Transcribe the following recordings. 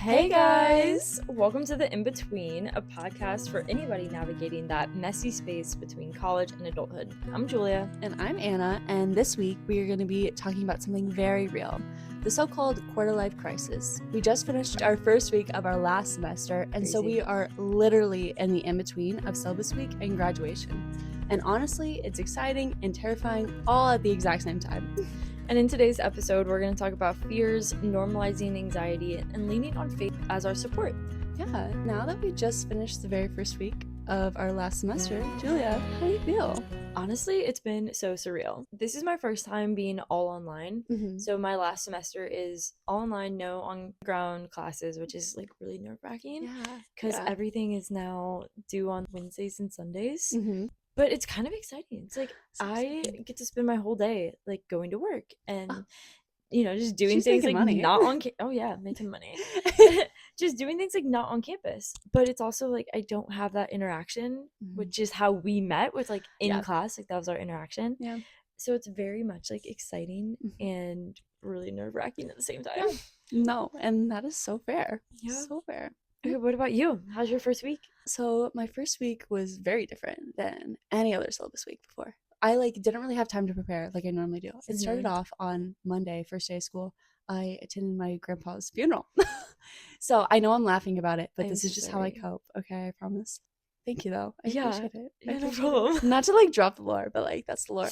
Hey guys! Welcome to The In Between, a podcast for anybody navigating that messy space between college and adulthood. I'm Julia. And I'm Anna, and this week we are going to be talking about something very real, the so-called quarter-life crisis. We just finished our first week of our last semester, and so we are literally in the in-between of syllabus week and graduation. And honestly, it's exciting and terrifying all at the exact same time. And in today's episode, we're going to talk about fears, normalizing anxiety, and leaning on faith as our support. Yeah, now that we just finished the very first week of our last semester, Julia, how do you feel? Honestly, it's been so surreal. This is my first time being all online. So my last semester is all online, no on-ground classes, which is like really nerve-wracking. Because everything is now due on Wednesdays and Sundays. But it's kind of exciting. It's like I get to spend my whole day like going to work and just doing things like money. not on making money. Just doing things like not on campus. But it's also like I don't have that interaction, which is how we met with like in class. Like that was our interaction. Yeah. So it's very much like exciting and really nerve-wracking at the same time. No, and that is so fair. Yeah. So fair. Okay, what about you? How's your first week? So my first week was very different than any other syllabus week before. I didn't really have time to prepare like I normally do. It started off on Monday, first day of school. I attended my grandpa's funeral. So I know I'm laughing about it, but this is just how I cope. Okay, I promise. Thank you though. I appreciate it. Yeah, no problem. Not to drop the lore, but that's the lore.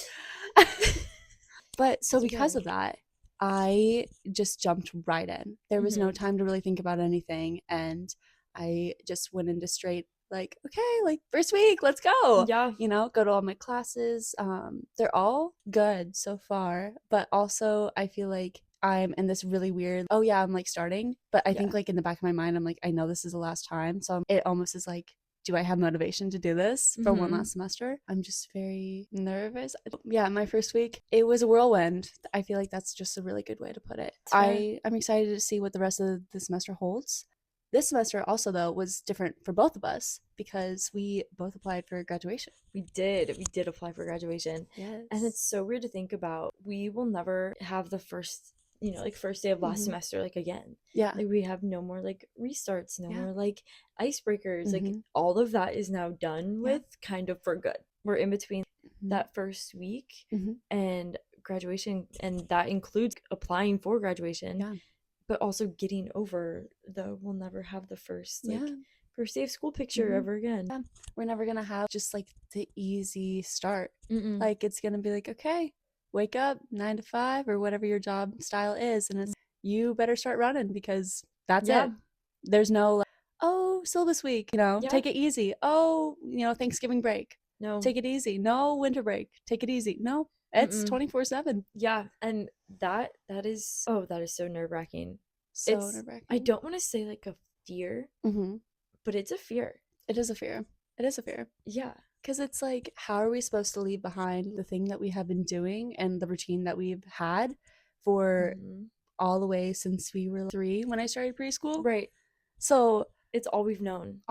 But so because of that, I just jumped right in. There was no time to really think about anything, and I just went into straight first week, let's go. Yeah. Go to all my classes. They're all good so far, but also I feel like I'm in this really weird, I'm starting, but I think in the back of my mind, I'm I know this is the last time. So it almost is do I have motivation to do this for one last semester? I'm just very nervous. Yeah, my first week, it was a whirlwind. I feel like that's just a really good way to put it. I'm excited to see what the rest of the semester holds. This semester also, though, was different for both of us because we both applied for graduation. We did apply for graduation. Yes. And it's so weird to think about. We will never have the first first day of last semester again. Yeah. We have no more restarts, no more icebreakers. All of that is now done with kind of for good. We're in between that first week and graduation, and that includes applying for graduation, but also getting over we'll never have the first first day of school picture ever again. Yeah. We're never gonna have just the easy start. It's gonna be okay, wake up 9 to 5 or whatever your job style is, and you better start running because that's it. There's no syllabus week, take it easy. Thanksgiving break, no, take it easy. No, winter break, take it easy. No, it's 24/7. Yeah, and that is so nerve-wracking. So nerve-wracking. I don't want to say a fear, but it's a fear. It is a fear. Yeah. Because it's how are we supposed to leave behind the thing that we have been doing and the routine that we've had for all the way since we were 3 when I started preschool? Right. So it's all we've known.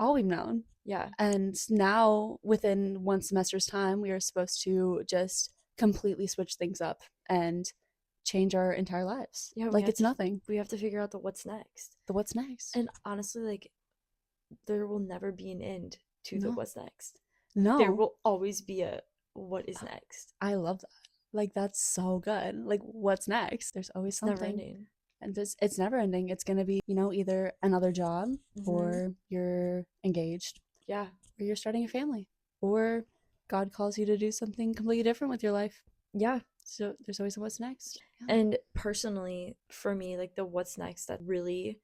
Yeah. And now within one semester's time, we are supposed to just completely switch things up and change our entire lives. Yeah. It's nothing. We have to figure out the what's next. And honestly, there will never be an end to the what's next. No. There will always be a what is next. I love that. That's so good. What's next? There's always something. Never ending. And it's never ending. It's going to be, either another job or you're engaged. Yeah. Or you're starting a family. Or God calls you to do something completely different with your life. Yeah. So there's always a what's next. Yeah. And personally, for me, the what's next that really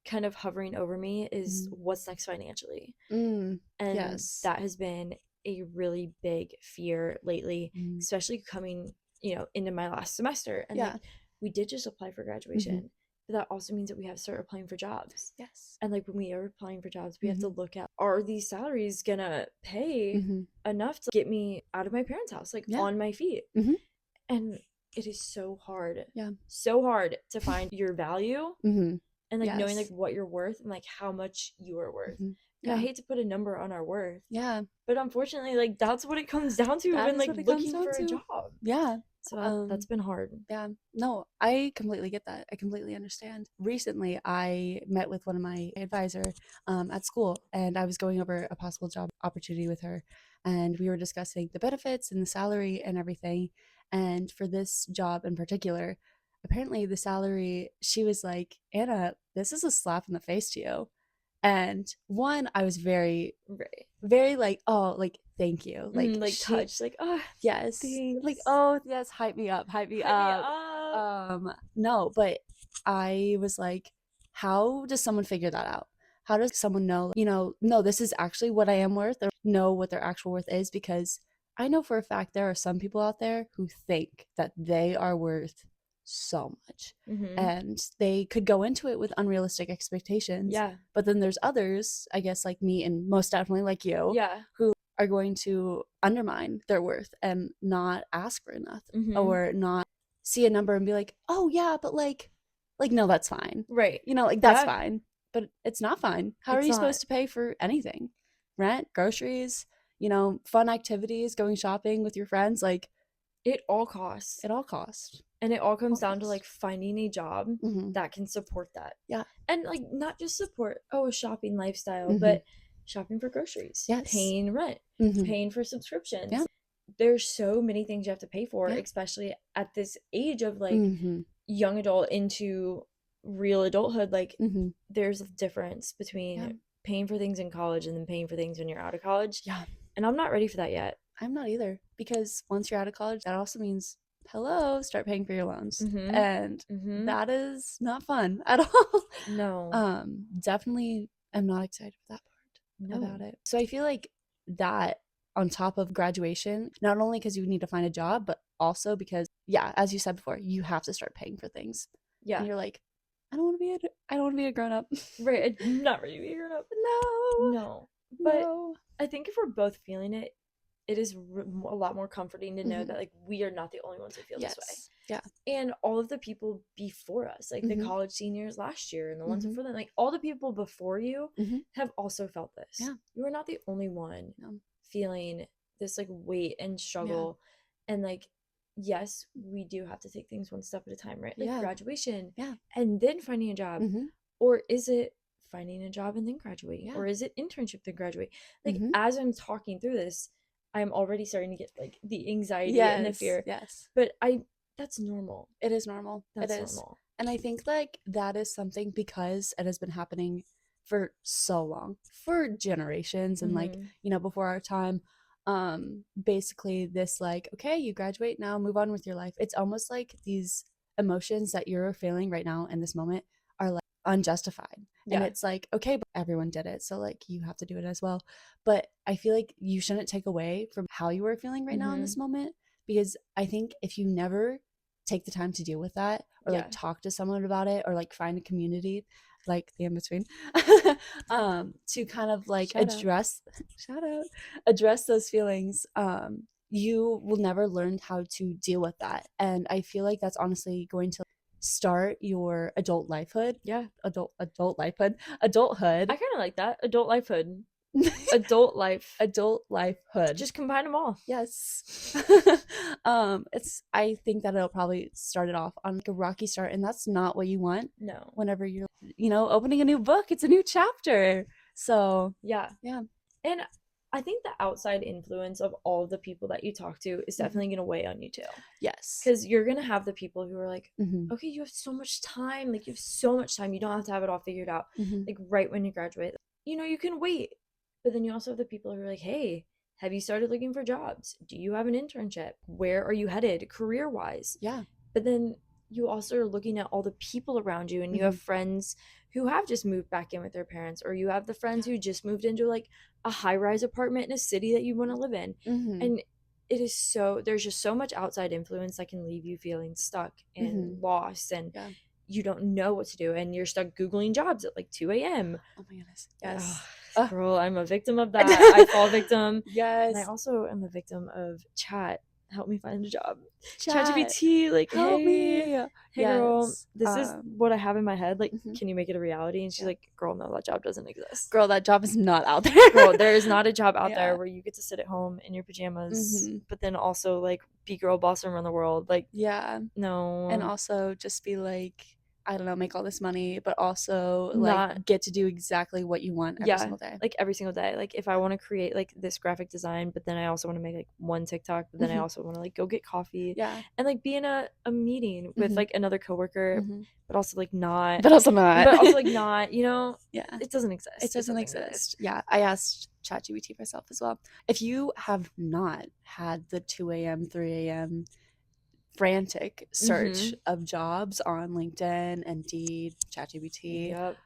kind of hovering over me is what's next financially. And that has been a really big fear lately, especially coming into my last semester. And we did just apply for graduation, but that also means that we have to start applying for jobs. Yes. And when we are applying for jobs, we have to look at, are these salaries gonna pay enough to get me out of my parents' house on my feet? And it is so hard to find your value and knowing what you're worth and how much you are worth. I hate to put a number on our worth, but unfortunately that's what it comes down to when looking for a job. So that's been hard. Yeah, no, I completely get that. I completely understand. Recently, I met with one of my advisor at school, and I was going over a possible job opportunity with her, and we were discussing the benefits and the salary and everything. And for this job in particular, apparently the salary, she was like, Anna, this is a slap in the face to you. And one, I was very, very like, oh, like, thank you. Like, like touched, like, oh, yes. thanks. Like, oh, yes, hype me up, hype me up. No, but I was like, how does someone figure that out? How does someone know, no, this is actually what I am worth, or know what their actual worth is? Because I know for a fact there are some people out there who think that they are worth so much. And they could go into it with unrealistic expectations. Yeah. But then there's others, I guess, like me, and most definitely like you, who are going to undermine their worth and not ask for enough, or not see a number and be like, oh yeah, but like no, that's fine, right? Like, that's fine, but it's not fine. How are you supposed to pay for anything? Rent, groceries, fun activities, going shopping with your friends, like, it all costs. And it all comes down to like finding a job that can support that. Yeah. And like not just support, a shopping lifestyle, but shopping for groceries, paying rent, paying for subscriptions. Yeah. There's so many things you have to pay for, especially at this age of like young adult into real adulthood. Like there's a difference between paying for things in college and then paying for things when you're out of college. Yeah. And I'm not ready for that yet. I'm not either, because once you're out of college, that also means, hello, start paying for your loans. And that is not fun at all. No. Definitely am not excited for that part about it. So I feel like that, on top of graduation, not only because you need to find a job, but also because, as you said before, you have to start paying for things. Yeah. And you're like, I don't want to be a grown up. Right. I'm not ready to be a grown up. No. But I think if we're both feeling it, it is a lot more comforting to know that like we are not the only ones who feel this way. Yeah. And all of the people before us, like the college seniors last year and the ones before them, like all the people before you have also felt this. Yeah. You are not the only one feeling this like weight and struggle. And like, yes, we do have to take things one step at a time, right? Like graduation and then finding a job. Or is it finding a job and then graduating? Or is it internship then graduate? Like as I'm talking through this, I'm already starting to get like the anxiety and the fear. Yes. But that's normal. It is normal. It is normal. And I think like that is something, because it has been happening for so long, for generations, and like, before our time. Basically this like, okay, you graduate now, move on with your life. It's almost like these emotions that you're feeling right now in this moment are like unjustified. And it's like, okay, but everyone did it, so like you have to do it as well. But I feel like you shouldn't take away from how you are feeling right now in this moment, because I think if you never take the time to deal with that, or like talk to someone about it, or like find a community like the in-between to kind of like address those feelings, you will never learn how to deal with that. And I feel like that's honestly going to start your adult lifehood. Adulthood. I kind of like that. Adult lifehood. Adult lifehood. Just combine them all. Yes. I think that it'll probably start it off on like a rocky start, and that's not what you want. No. Whenever you're opening a new book, it's a new chapter. So yeah. And I think the outside influence of all of the people that you talk to is definitely going to weigh on you too. Yes. Because you're going to have the people who are like, okay, you have so much time. Like, you have so much time. You don't have to have it all figured out. Like, right when you graduate. You can wait. But then you also have the people who are like, hey, have you started looking for jobs? Do you have an internship? Where are you headed career-wise? Yeah. But then you also are looking at all the people around you, and you have friends who have just moved back in with their parents, or you have the friends who just moved into like a high-rise apartment in a city that you want to live in. And it is there's just so much outside influence that can leave you feeling stuck and lost, and you don't know what to do, and you're stuck Googling jobs at like 2 a.m. Oh my goodness. Yes. Girl, I'm a victim of that. I fall victim. Yes. And I also am a victim of chat help me find a job. Chat, ChatGPT, like, help me. hey girl, Yes. this is what I have in my head. Like, can you make it a reality? And she's Yeah. like, girl, no, that job doesn't exist. Girl, that job is not out there. Girl, there is not a job out Yeah. there where you get to sit at home in your pajamas, but then also like be girl boss and run the world. Like, yeah, no. and also just be like, I don't know, make all this money, but also Not- like get to do exactly what you want every single day. Like every single day. Like if I want to create like this graphic design, but then I also want to make like one TikTok, but then I also want to like go get coffee. Yeah. And like be in a meeting with like another coworker, but also like not. But also like not, you know? Yeah. It doesn't exist. It doesn't exist. Yeah. I asked ChatGPT myself as well. If you have not had the 2 a.m., 3 a.m. frantic search of jobs on LinkedIn, Indeed, ChatGPT. Yep.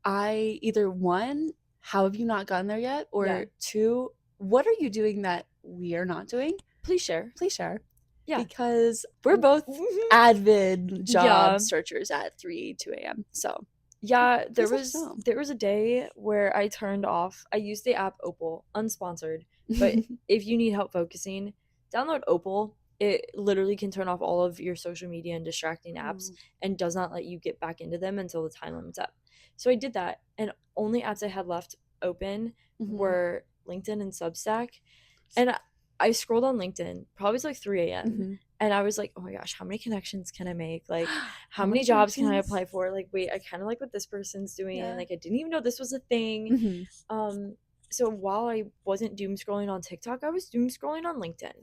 I either one, how have you not gotten there yet? Or two, what are you doing that we are not doing? Please share. Yeah. Because we're both avid job searchers at 2 a.m. So yeah, there was a day where I turned off. I used the app Opal, unsponsored, but if you need help focusing, download Opal. It literally can turn off all of your social media and distracting apps and does not let you get back into them until the time limit's up. So I did that, and only apps I had left open were LinkedIn and Substack. And I scrolled on LinkedIn, probably it's like 3 a.m. And I was like, oh my gosh, how many connections can I make? Like, how many jobs can I apply for? Like, wait, I kind of like what this person's doing. Yeah. Like, I didn't even know this was a thing. So while I wasn't doom scrolling on TikTok, I was doom scrolling on LinkedIn.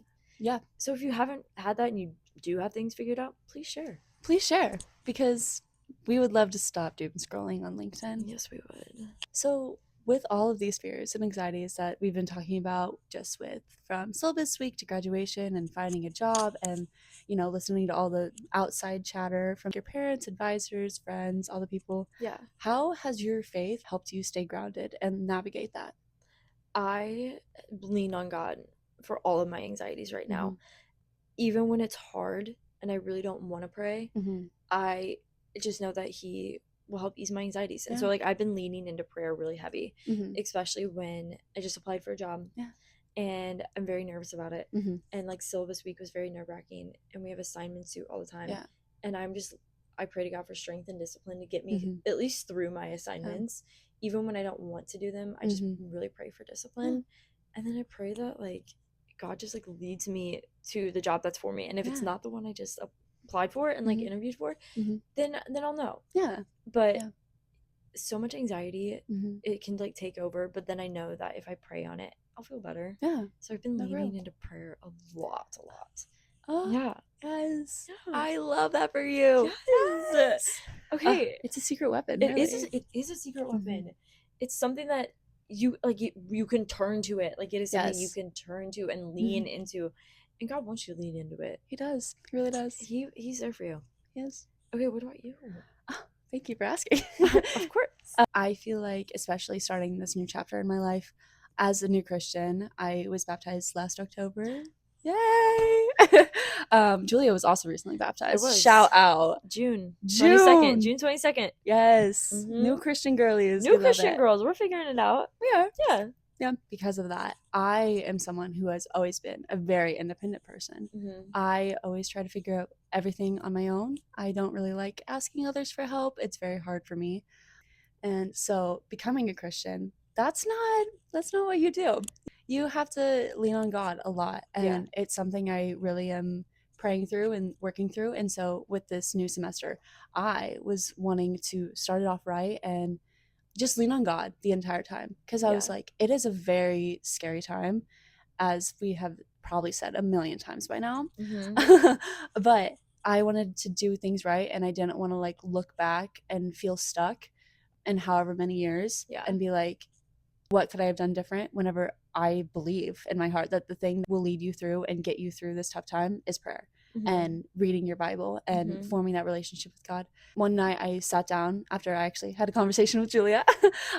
Yeah. So if you haven't had that and you do have things figured out, please share. Please share, because we would love to stop doom scrolling on LinkedIn. Yes, we would. So with all of these fears and anxieties that we've been talking about, just with from syllabus week to graduation and finding a job and, you know, listening to all the outside chatter from your parents, advisors, friends, all the people. Yeah. How has your faith helped you stay grounded and navigate that? I lean on God for all of my anxieties right now. Even when it's hard and I really don't want to pray, I just know that He will help ease my anxieties. And so like I've been leaning into prayer really heavy, especially when I just applied for a job and I'm very nervous about it. And like syllabus week was very nerve-wracking, and we have assignments due all the time. And I pray to God for strength and discipline to get me at least through my assignments. Even when I don't want to do them, I just really pray for discipline. And then I pray that like God just like leads me to the job that's for me. And if it's not the one I just applied for and like interviewed for, then I'll know. But so much anxiety, it can like take over. But then I know that if I pray on it, I'll feel better. So I've been leaning into prayer a lot. Oh, yeah. Yes. I love that for you. Yes. Okay. It's a secret weapon. It is a secret weapon. It's something that you like you can turn to it. Like it is something you can turn to and lean into. And God wants you to lean into it. He does. He really does. He's there for you. Yes. Okay, what about you? Thank you for asking. Of course. I feel like, especially starting this new chapter in my life, as a new Christian, I was baptized last October. Yay! Julia was also recently baptized. Shout out. June 22nd. Yes. New Christian girlies. New Christian girls. We're figuring it out. We are. Yeah. Because of that, I am someone who has always been a very independent person. I always try to figure out everything on my own. I don't really like asking others for help. It's very hard for me. And so becoming a Christian, that's not what you do. You have to lean on God a lot. And it's something I really am praying through and working through. And so with this new semester, I was wanting to start it off right and just lean on God the entire time. Because I was like, it is a very scary time, as we have probably said a million times by now. But I wanted to do things right, and I didn't want to like look back and feel stuck in however many years and be like, what could I have done different? Whenever I believe in my heart that the thing that will lead you through and get you through this tough time is prayer and reading your Bible and forming that relationship with God. One night I sat down after I actually had a conversation with Julia.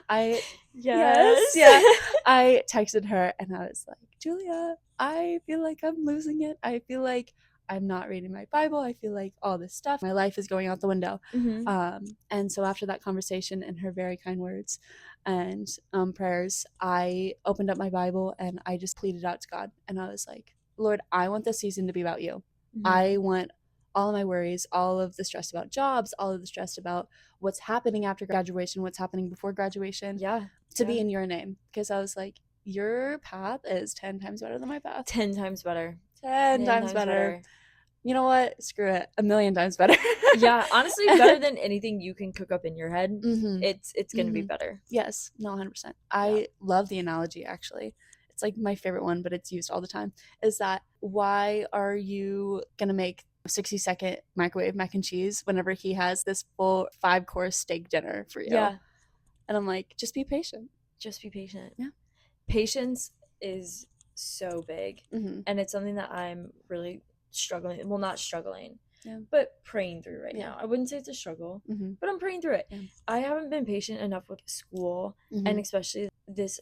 I texted her and I was like, Julia, I feel like I'm losing it. I feel like I'm not reading my Bible. I feel like all this stuff, my life is going out the window. And so after that conversation and her very kind words and prayers, I opened up my Bible and I just pleaded out to God. And I was like, Lord, I want this season to be about you. I want all of my worries, all of the stress about jobs, all of the stress about what's happening after graduation, what's happening before graduation, to be in your name. Because I was like, your path is 10 times better than my path. 10 times better. 10 times better. You know what? Screw it. 1,000,000 times better. Yeah, honestly, better than anything you can cook up in your head. It's going to be better. Yes, no, 100%. I love the analogy, actually. It's like my favorite one, but it's used all the time. Is that why are you going to make a 60-second microwave mac and cheese whenever he has this full 5-course steak dinner for you? Yeah. And I'm like, just be patient. Just be patient. Yeah. Patience is so big. And it's something that I'm really struggling, well, not struggling, but praying through right now. I wouldn't say it's a struggle, but I'm praying through it. I haven't been patient enough with school, and especially this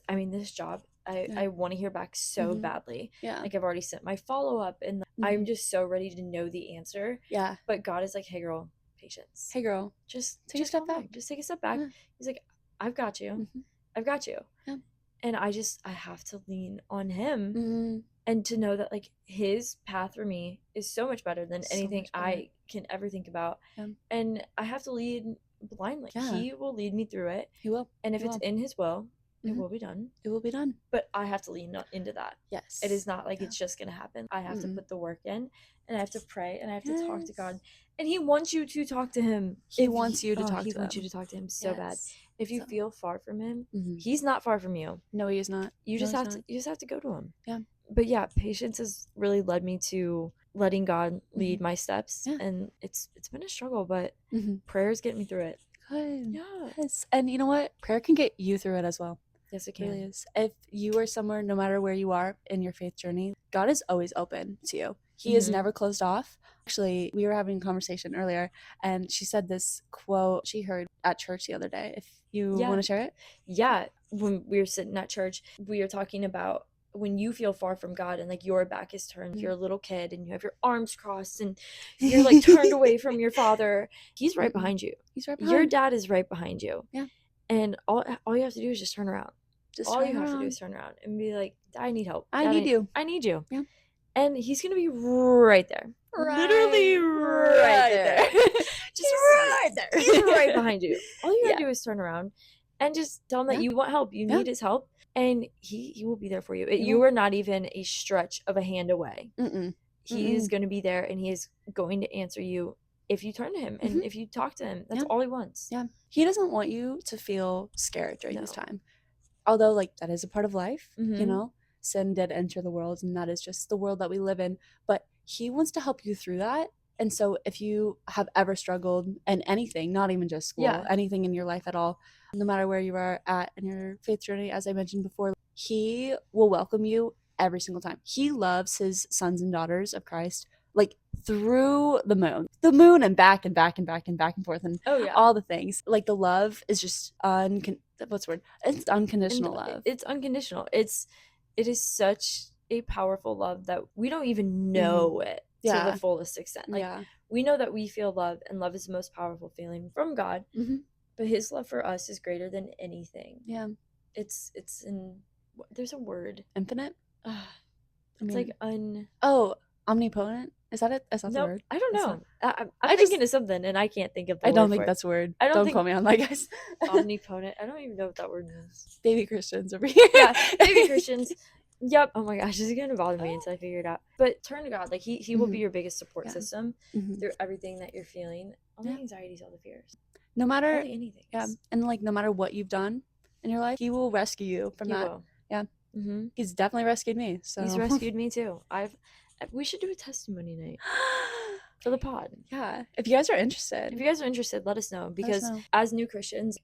job. I want to hear back so badly. Like, I've already sent my follow-up, and I'm just so ready to know the answer. But God is like, hey girl, patience. Hey girl, just take a step back. Just take a step back. He's like, I've got you. I've got you. And I have to lean on him, and to know that, like, his path for me is so much better than anything I can ever think about. And I have to lead blindly. He will lead me through it. He will. And if it's in his will, it will be done. It will be done. But I have to lean into that. Yes. It is not like it's just going to happen. I have to put the work in, and I have to pray, and I have to talk to God. And he wants you to talk to him. He wants you to talk to him. He wants you to talk to him so bad. If you feel far from him, he's not far from you. No, he is not. You just have to go to him. Yeah. But yeah, patience has really led me to letting God lead my steps, and it's been a struggle, but prayers get me through it. Good. Yeah. Yes. And you know what? Prayer can get you through it as well. Yes, it can. It really is. If you are somewhere, no matter where you are in your faith journey, God is always open to you. He is never closed off. Actually, we were having a conversation earlier, and she said this quote she heard at church the other day. If you want to share it? Yeah. When we were sitting at church, we were talking about when you feel far from God, and like your back is turned, you're a little kid and you have your arms crossed and you're like turned away from your father. He's right behind you. He's right behind you. Your dad is right behind you. Yeah. And all you have to do is just turn around. All you have to do is turn around and be like, I need help. I need you. I need you. Yeah. And he's going to be right there. Literally right there. Just right there. He's right behind you. All you gotta do is turn around and just tell him that you want help. You need his help. And he will be there for you. You are not even a stretch of a hand away. He is going to be there, and he is going to answer you if you turn to him and if you talk to him. That's all he wants. Yeah. He doesn't want you to feel scared during this time. Although, like, that is a part of life, you know? Sin did enter the world, and that is just the world that we live in. But he wants to help you through that. And so if you have ever struggled in anything, not even just school, anything in your life at all, no matter where you are at in your faith journey, as I mentioned before, he will welcome you every single time. He loves his sons and daughters of Christ, like, through the moon and back and back and back and back and forth, and all the things. Like, the love is just it's unconditional love. It's unconditional. It is such a powerful love that we don't even know it to the fullest extent. Like, we know that we feel love, and love is the most powerful feeling from God. But his love for us is greater than anything. Yeah. It's there's a word. Infinite? It's like omnipotent? Is that it? Is that the word? I don't know. I'm thinking of something, and I can't think of the word. I don't think that's a word. Don't quote me on that, guys. Omnipotent. I don't even know what that word means. Baby Christians over here. Yeah, baby Christians. Yep. Oh my gosh, this is gonna bother me until I figure it out. But turn to God. Like, he will be your biggest support system through everything that you're feeling. All the anxieties, all the fears. No matter anything. Yeah. And, like, no matter what you've done in your life, he will rescue you from that. Will. Yeah. He's definitely rescued me. So he's rescued me too. We should do a testimony night for the pod. Yeah. If you guys are interested. Let us know, because as new Christians,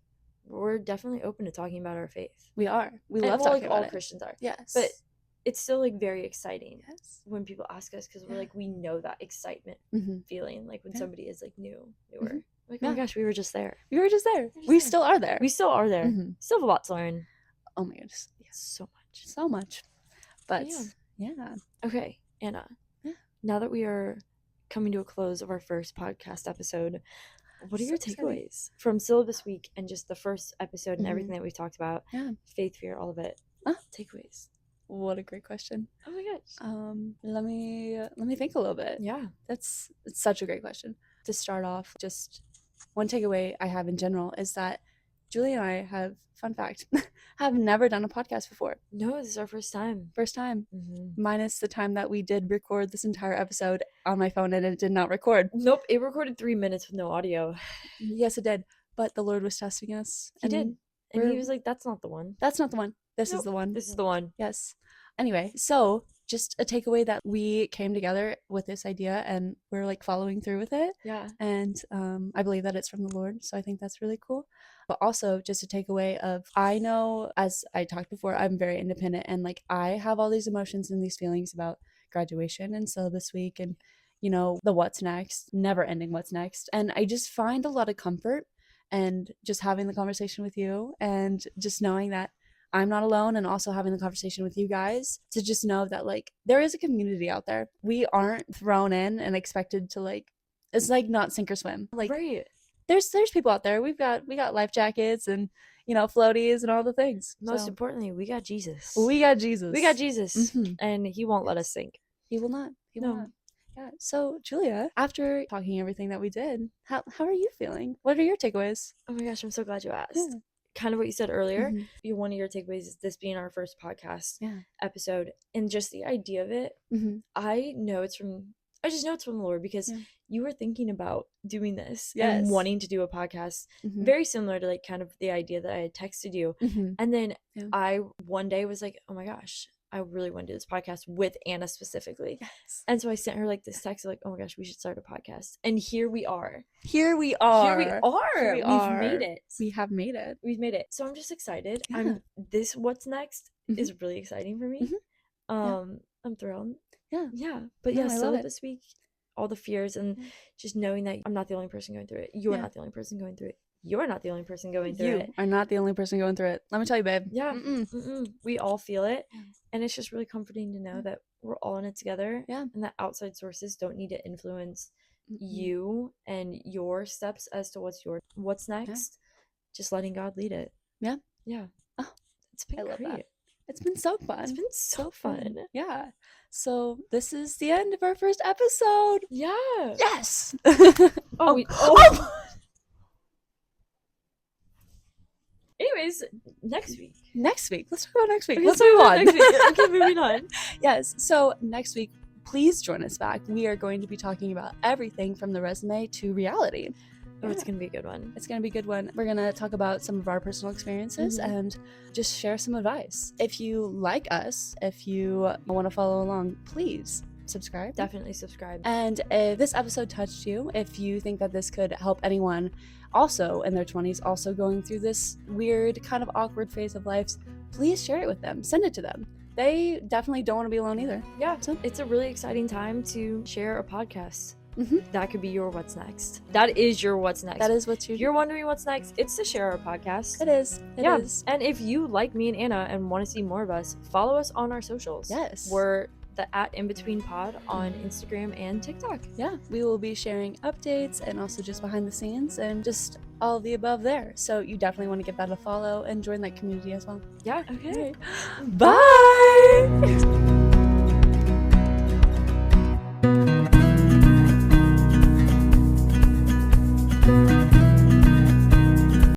we're definitely open to talking about our faith. We are. We love talking about it. All Christians are. Yes. But it's still, like, very exciting when people ask us, because we're like, we know that excitement feeling, like, when somebody is, like, newer. Like, oh my gosh, we were just there. We still are there. Still have a lot to learn. Oh my goodness. So much. But yeah. Okay, Anna. Now that we are coming to a close of our first podcast episode, what are your takeaways from syllabus week and just the first episode and everything that we've talked about? Faith, fear, all of it. Takeaways. What a great question. Oh my gosh. Let me think a little bit. Yeah. It's such a great question. To start off, just one takeaway I have in general is that Julie and I have, fun fact, have never done a podcast before. No, this is our first time. First time. Minus the time that we did record this entire episode on my phone and it did not record. Nope, it recorded 3 minutes with no audio. Yes, it did. But the Lord was testing us. He did. And he was like, that's not the one. That's not the one. This is the one. This is the one. Yes. Anyway, so just a takeaway that we came together with this idea and we're like following through with it. Yeah. And I believe that it's from the Lord. So I think that's really cool. But also just a takeaway of, I know, as I talked before, I'm very independent and like I have all these emotions and these feelings about graduation and syllabus week and, you know, the what's next, never ending what's next. And I just find a lot of comfort and just having the conversation with you and just knowing that I'm not alone, and also having the conversation with you guys to just know that like there is a community out there. We aren't thrown in and expected to like, it's like not sink or swim. Like right. There's people out there. We got life jackets and, you know, floaties and all the things. Most importantly, we got Jesus. We got Jesus. We got Jesus. And he won't let us sink. He will not. He will not. Yeah. So Julia, after talking everything that we did, how are you feeling? What are your takeaways? Oh my gosh, I'm so glad you asked. Yeah. Kind of what you said earlier. One of your takeaways is this being our first podcast episode, and just the idea of it. I just know it's from the Lord, because you were thinking about doing this and wanting to do a podcast, very similar to like kind of the idea that I had texted you. And then I one day was like, oh my gosh, I really want to do this podcast with Anna specifically. Yes. And so I sent her like this text like, oh my gosh, we should start a podcast. And here we are. Here we are. We've made it. We have made it. We've made it. So I'm just excited. Yeah. What's next is really exciting for me. I'm thrilled. Yeah. But so this week, all the fears and just knowing that I'm not the only person going through it. You're not the only person going through it. You're not the only person going through it. You are not the only person going through it. Let me tell you, babe. Yeah. We all feel it. And it's just really comforting to know that we're all in it together. Yeah. And that outside sources don't need to influence you and your steps as to what's next. Just letting God lead it. Yeah. Yeah. Oh, it's been great. That. It's been so fun. It's been so fun. Yeah. So this is the end of our first episode. Yeah. Yes. Anyways, next week. Let's talk about next week. Let's move on. Okay, moving on. Yes. So next week, please join us back. We are going to be talking about everything from the resume to reality. Oh, it's going to be a good one. It's going to be a good one. We're going to talk about some of our personal experiences and just share some advice. If you like us, if you want to follow along, please subscribe. Definitely subscribe. And if this episode touched you, if you think that this could help anyone also in their 20s, also going through this weird kind of awkward phase of life, please share it with them. Send it to them. They definitely don't want to be alone either. Yeah. So it's a really exciting time to share a podcast. That could be your what's next. That is your what's next. That is what's you're wondering what's next. It's to share our podcast. It is. It is. And if you like me and Anna and want to see more of us, follow us on our socials. Yes. We're the @InBetweenPod on Instagram and TikTok. Yeah, we will be sharing updates and also just behind the scenes and just all of the above there. So you definitely want to give that a follow and join that community as well. Yeah. Okay. Bye.